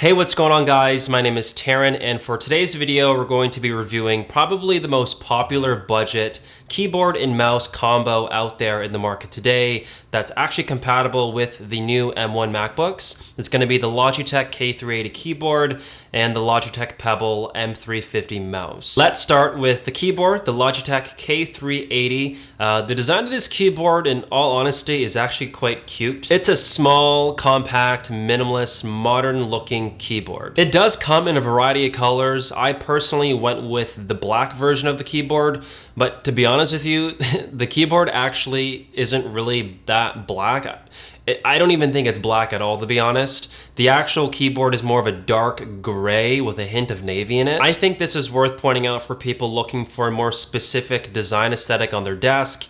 Hey, what's going on guys? My name is Terren, and for today's video, we're going to be reviewing probably the most popular budget keyboard and mouse combo out there in the market today that's actually compatible with the new M1 MacBooks. It's going to be the Logitech K380 keyboard and the Logitech Pebble M350 mouse. Let's start with the keyboard, the Logitech K380. The design of this keyboard, in all honesty, is actually quite cute. It's a small, compact, minimalist, modern-looking keyboard. It does come in a variety of colors. I personally went with the black version of the keyboard, but to be honest with you, the keyboard actually isn't really that black. I don't even think it's black at all, to be honest. The actual keyboard is more of a dark gray with a hint of navy in it. I think this is worth pointing out for people looking for a more specific design aesthetic on their desk.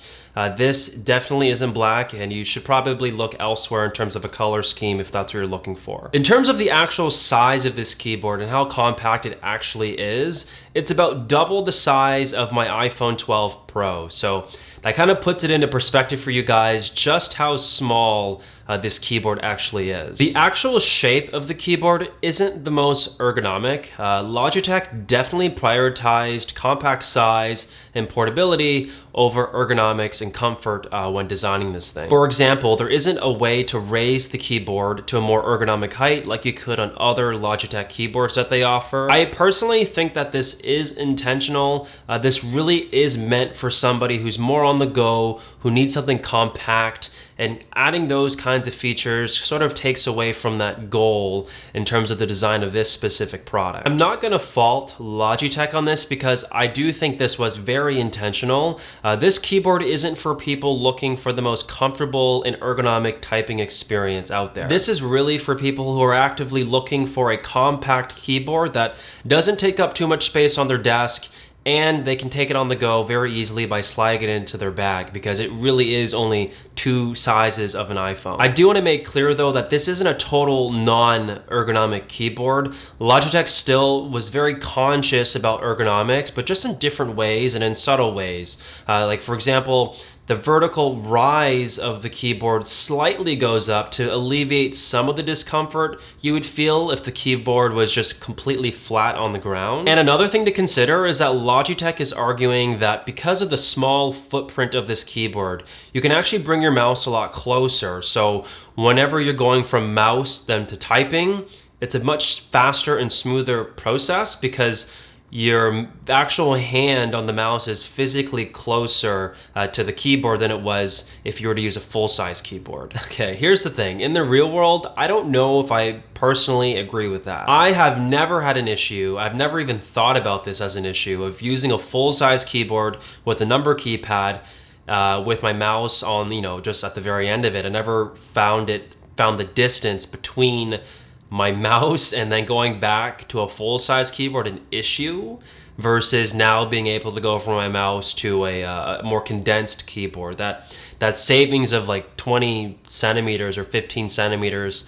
This definitely isn't black, and you should probably look elsewhere in terms of a color scheme if that's what you're looking for. In terms of the actual size of this keyboard and how compact it actually is, it's about double the size of my iPhone 12 Pro. So that kind of puts it into perspective for you guys just how small this keyboard actually is. The actual shape of the keyboard isn't the most ergonomic. Logitech definitely prioritized compact size and portability over ergonomics and comfort when designing this thing. For example, there isn't a way to raise the keyboard to a more ergonomic height like you could on other Logitech keyboards that they offer. I personally think that this is intentional. This really is meant for somebody who's more on the go, who needs something compact, and adding those kinds of features sort of takes away from that goal in terms of the design of this specific product. I'm not gonna fault Logitech on this because I do think this was very intentional. This keyboard isn't for people looking for the most comfortable and ergonomic typing experience out there. This is really for people who are actively looking for a compact keyboard that doesn't take up too much space on their desk, and they can take it on the go very easily by sliding it into their bag because it really is only two sizes of an iPhone. I do want to make clear though that this isn't a total non-ergonomic keyboard. Logitech still was very conscious about ergonomics, but just in different ways and in subtle ways. Like for example, the vertical rise of the keyboard slightly goes up to alleviate some of the discomfort you would feel if the keyboard was just completely flat on the ground. And another thing to consider is that Logitech is arguing that because of the small footprint of this keyboard, you can actually bring your mouse a lot closer. So whenever you're going from mouse then to typing, it's a much faster and smoother process because your actual hand on the mouse is physically closer to the keyboard than it was if you were to use a full-size keyboard. Okay, here's the thing. In the real world, I don't know if I personally agree with that. I have never had an issue, I've never even thought about this as an issue, of using a full-size keyboard with a number keypad with my mouse on, just at the very end of it. I never found the distance between my mouse and then going back to a full-size keyboard an issue versus now being able to go from my mouse to a more condensed keyboard. That savings of like 20 centimeters or 15 centimeters,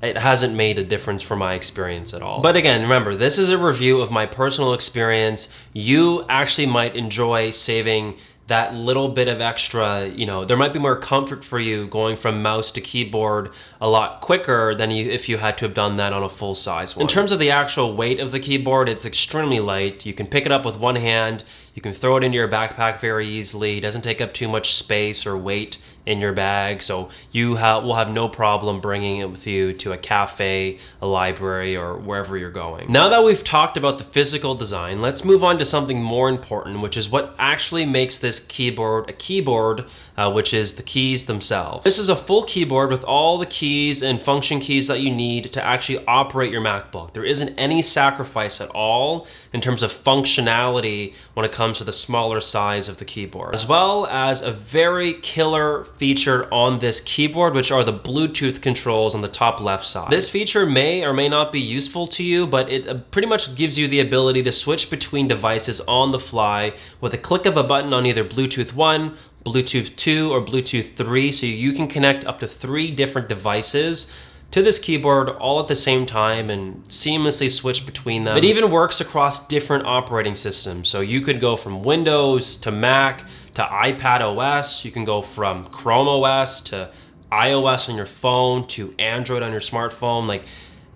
it hasn't made a difference for my experience at all. But again, remember, this is a review of my personal experience. You actually might enjoy saving that little bit of extra, there might be more comfort for you going from mouse to keyboard a lot quicker than if you had to have done that on a full size one. In terms of the actual weight of the keyboard, it's extremely light. You can pick it up with one hand. You can throw it into your backpack very easily. It doesn't take up too much space or weight in your bag, so you will have no problem bringing it with you to a cafe, a library, or wherever you're going. Now that we've talked about the physical design, let's move on to something more important, which is what actually makes this keyboard a keyboard, which is the keys themselves. This is a full keyboard with all the keys and function keys that you need to actually operate your MacBook. There isn't any sacrifice at all in terms of functionality when it comes to the smaller size of the keyboard, as well as a very killer feature on this keyboard, which are the Bluetooth controls on the top left side. This feature may or may not be useful to you, but it pretty much gives you the ability to switch between devices on the fly with a click of a button on either Bluetooth 1, Bluetooth 2, or Bluetooth 3, so you can connect up to 3 different devices to this keyboard all at the same time and seamlessly switch between them. It even works across different operating systems. So you could go from Windows to Mac to iPad OS. You can go from Chrome OS to iOS on your phone to Android on your smartphone. Like,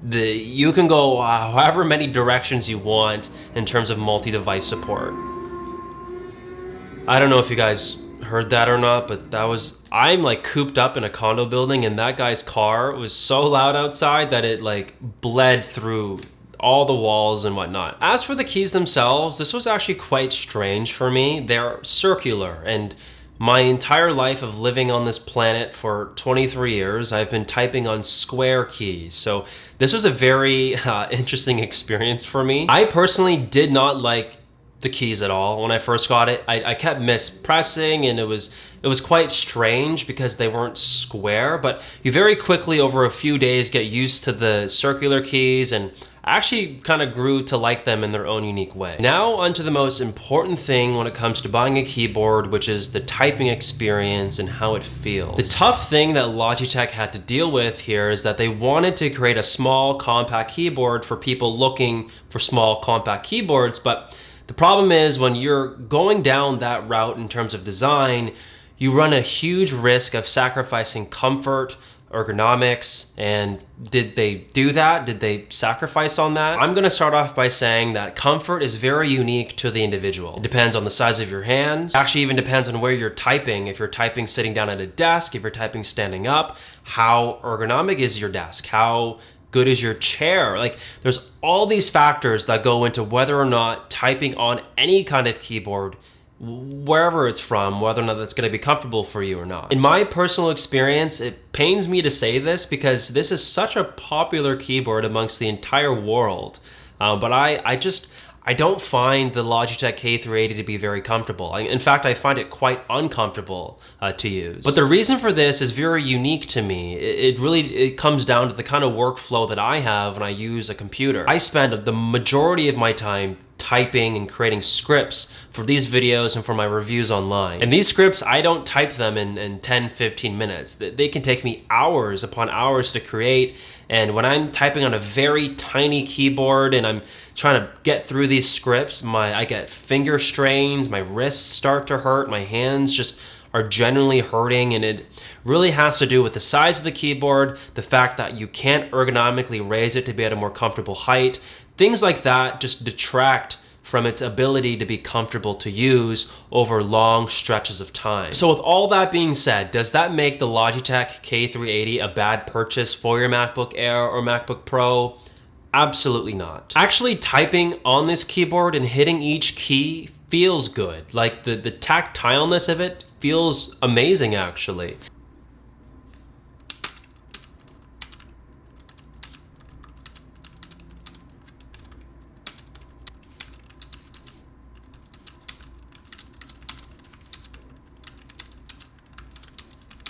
You can go however many directions you want in terms of multi-device support. I don't know if you guys heard that or not, but I'm like cooped up in a condo building, and that guy's car was so loud outside that it like bled through all the walls and whatnot. As for the keys themselves, this was actually quite strange for me. They're circular, and my entire life of living on this planet for 23 years, I've been typing on square keys. So this was a very interesting experience for me. I personally did not like the keys at all when I first got it. I kept mispressing, and it was quite strange because they weren't square, but you very quickly over a few days get used to the circular keys, and I actually kind of grew to like them in their own unique way. Now onto the most important thing when it comes to buying a keyboard, which is the typing experience and how it feels. The tough thing that Logitech had to deal with here is that they wanted to create a small compact keyboard for people looking for small compact keyboards, but the problem is when you're going down that route in terms of design, you run a huge risk of sacrificing comfort, ergonomics, and did they do that? Did they sacrifice on that? I'm gonna start off by saying that comfort is very unique to the individual. It depends on the size of your hands. Actually even depends on where you're typing. If you're typing sitting down at a desk, if you're typing standing up, how ergonomic is your desk? How good is your chair? Like, there's all these factors that go into whether or not typing on any kind of keyboard, wherever it's from, whether or not that's going to be comfortable for you or not. In my personal experience, it pains me to say this because this is such a popular keyboard amongst the entire world, but I don't find the Logitech K380 to be very comfortable. In fact, I find it quite uncomfortable to use. But the reason for this is very unique to me. It comes down to the kind of workflow that I have when I use a computer. I spend the majority of my time typing and creating scripts for these videos and for my reviews online. And these scripts, I don't type them in 10, 15 minutes. They can take me hours upon hours to create. And when I'm typing on a very tiny keyboard and I'm trying to get through these scripts, I get finger strains, my wrists start to hurt, my hands just are generally hurting, and it really has to do with the size of the keyboard, the fact that you can't ergonomically raise it to be at a more comfortable height. Things like that just detract from its ability to be comfortable to use over long stretches of time. So with all that being said, does that make the Logitech K380 a bad purchase for your MacBook Air or MacBook Pro? Absolutely not. Actually, typing on this keyboard and hitting each key feels good. Like the tactileness of it feels amazing, actually.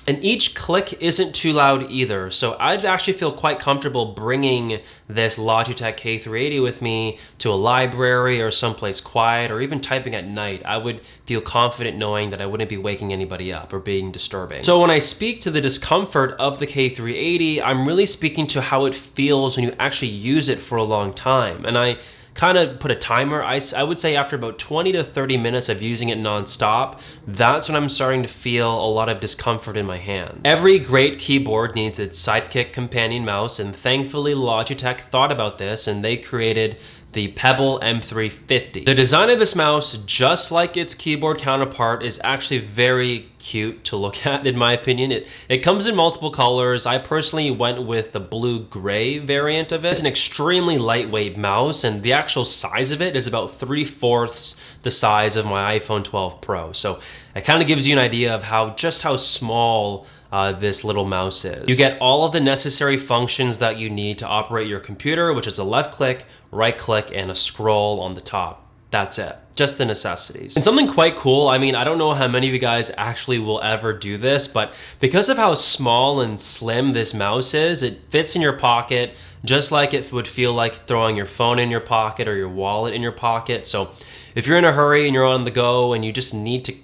And each click isn't too loud either, so I'd actually feel quite comfortable bringing this Logitech K380 with me to a library or someplace quiet, or even typing at night. I would feel confident knowing that I wouldn't be waking anybody up or being disturbing. So when I speak to the discomfort of the K380, I'm really speaking to how it feels when you actually use it for a long time. And I kind of put a timer. I would say after about 20 to 30 minutes of using it nonstop, that's when I'm starting to feel a lot of discomfort in my hands. Every great keyboard needs its sidekick companion mouse, and thankfully Logitech thought about this and they created the Pebble M350. The design of this mouse, just like its keyboard counterpart, is actually very cute to look at, in my opinion. It comes in multiple colors. I personally went with the blue-gray variant of it. It's an extremely lightweight mouse, and the actual size of it is about 3/4 the size of my iPhone 12 Pro. So it kind of gives you an idea of just how small this little mouse is. You get all of the necessary functions that you need to operate your computer, which is a left click, right click, and a scroll on the top. That's it. Just the necessities. And something quite cool, I mean, I don't know how many of you guys actually will ever do this, but because of how small and slim this mouse is, it fits in your pocket just like it would feel like throwing your phone in your pocket or your wallet in your pocket. So if you're in a hurry and you're on the go and you just need to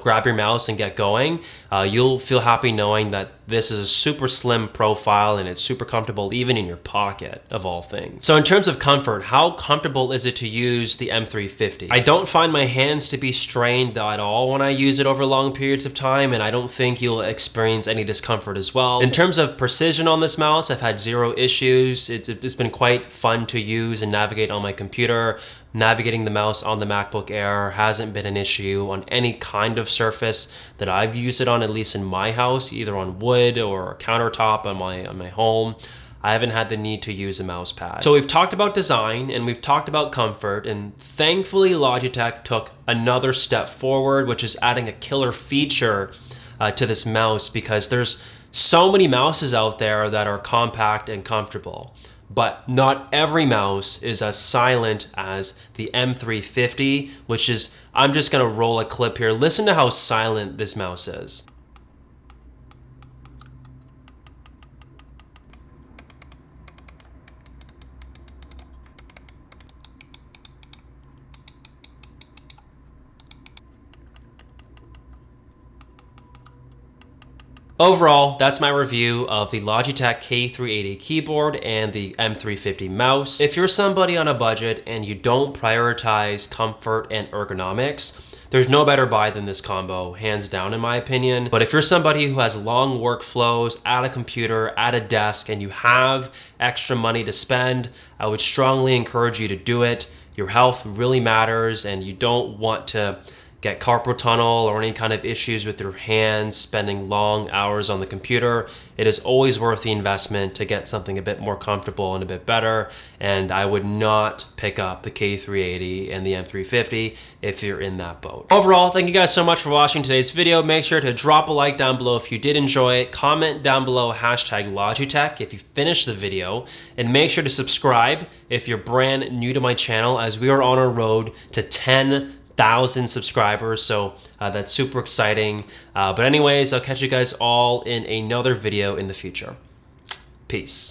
grab your mouse and get going, you'll feel happy knowing that this is a super slim profile and it's super comfortable even in your pocket, of all things. So in terms of comfort, how comfortable is it to use the M350? I don't find my hands to be strained at all when I use it over long periods of time, and I don't think you'll experience any discomfort as well. In terms of precision on this mouse, I've had zero issues. It's been quite fun to use and navigate on my computer. Navigating the mouse on the MacBook Air hasn't been an issue on any kind of surface that I've used it on, at least in my house, either on wood or a countertop on my home. I haven't had the need to use a mouse pad. So we've talked about design and we've talked about comfort, and thankfully Logitech took another step forward, which is adding a killer feature to this mouse, because there's so many mouses out there that are compact and comfortable. But not every mouse is as silent as the M350, which is, I'm just gonna roll a clip here. Listen to how silent this mouse is. Overall, that's my review of the Logitech K380 keyboard and the M350 mouse. If you're somebody on a budget and you don't prioritize comfort and ergonomics, there's no better buy than this combo, hands down in my opinion. But if you're somebody who has long workflows at a computer, at a desk, and you have extra money to spend, I would strongly encourage you to do it. Your health really matters, and you don't want to get carpal tunnel or any kind of issues with your hands spending long hours on the computer. It is always worth the investment to get something a bit more comfortable and a bit better, and I would not pick up the K380 and the M350 if you're in that boat. Overall, thank you guys so much for watching today's video. Make sure to drop a like down below if you did enjoy it, comment down below #Logitech if you finished the video, and make sure to subscribe if you're brand new to my channel, as we are on our road to 10,000 subscribers, so that's super exciting. But anyways, I'll catch you guys all in another video in the future. Peace.